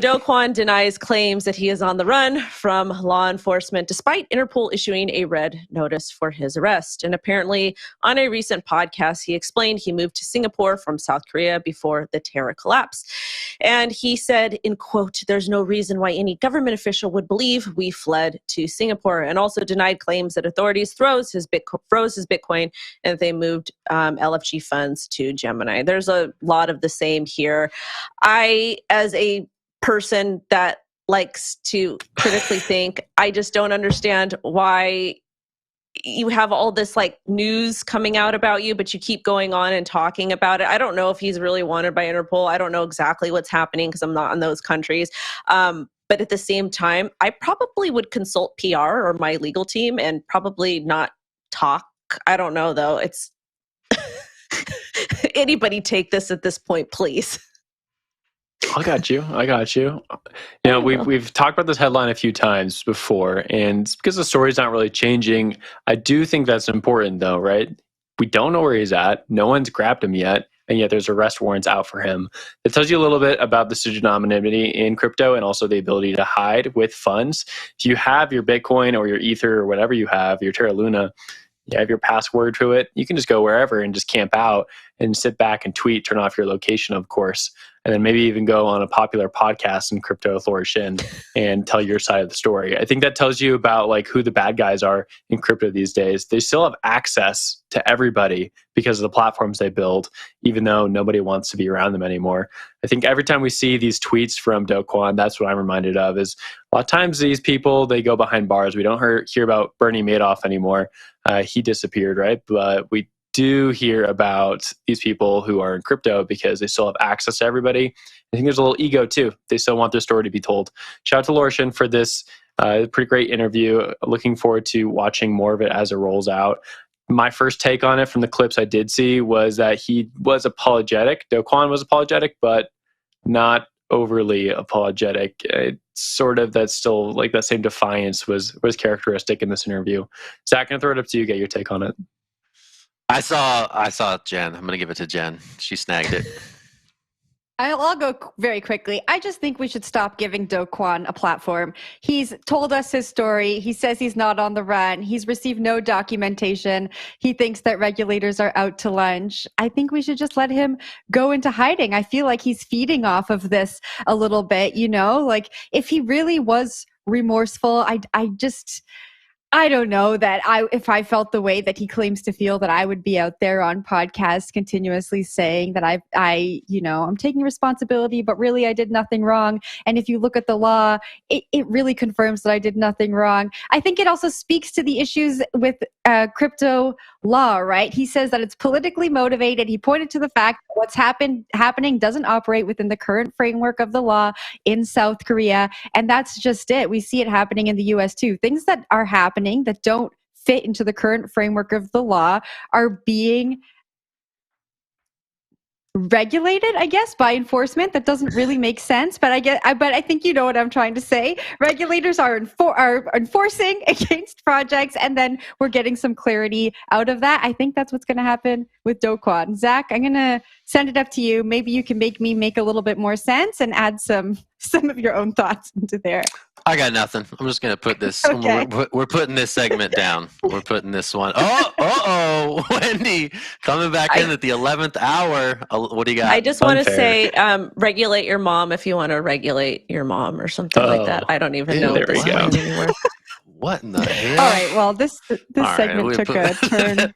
Do Kwon denies claims that he is on the run from law enforcement, despite Interpol issuing a red notice for his arrest. And apparently, on a recent podcast, he explained he moved to Singapore from South Korea before the Terra collapse. And he said, in quote, "There's no reason why any government official would believe we fled to Singapore," and also denied claims that authorities froze his Bitcoin and that they moved LFG funds to Gemini. There's a lot of the same here. I, as a person that likes to critically think, I just don't understand why you have all this like news coming out about you, but you keep going on and talking about it. I don't know if he's really wanted by Interpol. I don't know exactly what's happening because I'm not in those countries. But at the same time, I probably would consult PR or my legal team and probably not talk. I don't know though. It's anybody take this at this point, please. I got you. You know, we've talked about this headline a few times before, and because the story's not really changing, I do think that's important though, right? We don't know where he's at. No one's grabbed him yet, and yet there's arrest warrants out for him. It tells you a little bit about the pseudonymity in crypto and also the ability to hide with funds. If you have your Bitcoin or your Ether or whatever you have, your Terra Luna, you have your password to it, you can just go wherever and just camp out and sit back and tweet, turn off your location, of course, and then maybe even go on a popular podcast in crypto with Laura Shin and tell your side of the story. I think that tells you about like who the bad guys are in crypto these days. They still have access to everybody because of the platforms they build, even though nobody wants to be around them anymore. I think every time we see these tweets from Do Kwon, that's what I'm reminded of, is a lot of times these people, they go behind bars. We don't hear about Bernie Madoff anymore. He disappeared, right? But we do hear about these people who are in crypto because they still have access to everybody. I think there's a little ego too. They still want their story to be told. Shout out to Laura Shin for this pretty great interview. Looking forward to watching more of it as it rolls out. My first take on it from the clips I did see was that he was apologetic. Do Kwon was apologetic, but not overly apologetic. It's sort of that still like that same defiance was characteristic in this interview. Zach, I'm gonna throw it up to you. Get your take on it. I saw Jen. I'm going to give it to Jen. She snagged it. I'll go very quickly. I just think we should stop giving Do Kwon a platform. He's told us his story. He says he's not on the run. He's received no documentation. He thinks that regulators are out to lunch. I think we should just let him go into hiding. I feel like he's feeding off of this a little bit, you know? Like, if he really was remorseful, I don't know that if I felt the way that he claims to feel, that I would be out there on podcasts continuously saying that I'm taking responsibility, but really I did nothing wrong. And if you look at the law, it really confirms that I did nothing wrong. I think it also speaks to the issues with crypto law, right? He says that it's politically motivated. He pointed to the fact that what's happening doesn't operate within the current framework of the law in South Korea. And that's just it. We see it happening in the US too. Things that are happening that don't fit into the current framework of the law are being regulated, I guess, by enforcement. That doesn't really make sense, but I think you know what I'm trying to say. Regulators are enforcing against projects, and then we're getting some clarity out of that. I think that's what's going to happen with Do Kwon. Zach, I'm going to send it up to you. Maybe you can make me make a little bit more sense and add some of your own thoughts into there. I got nothing. I'm just going to put this. Okay. We're putting this segment down. We're putting this one. Oh, Wendy coming back in at the 11th hour. What do you got? I just want to say, regulate your mom if you want to regulate your mom or something like that. I don't even know this line anymore. What in the hell? All right. Well, this segment took a turn.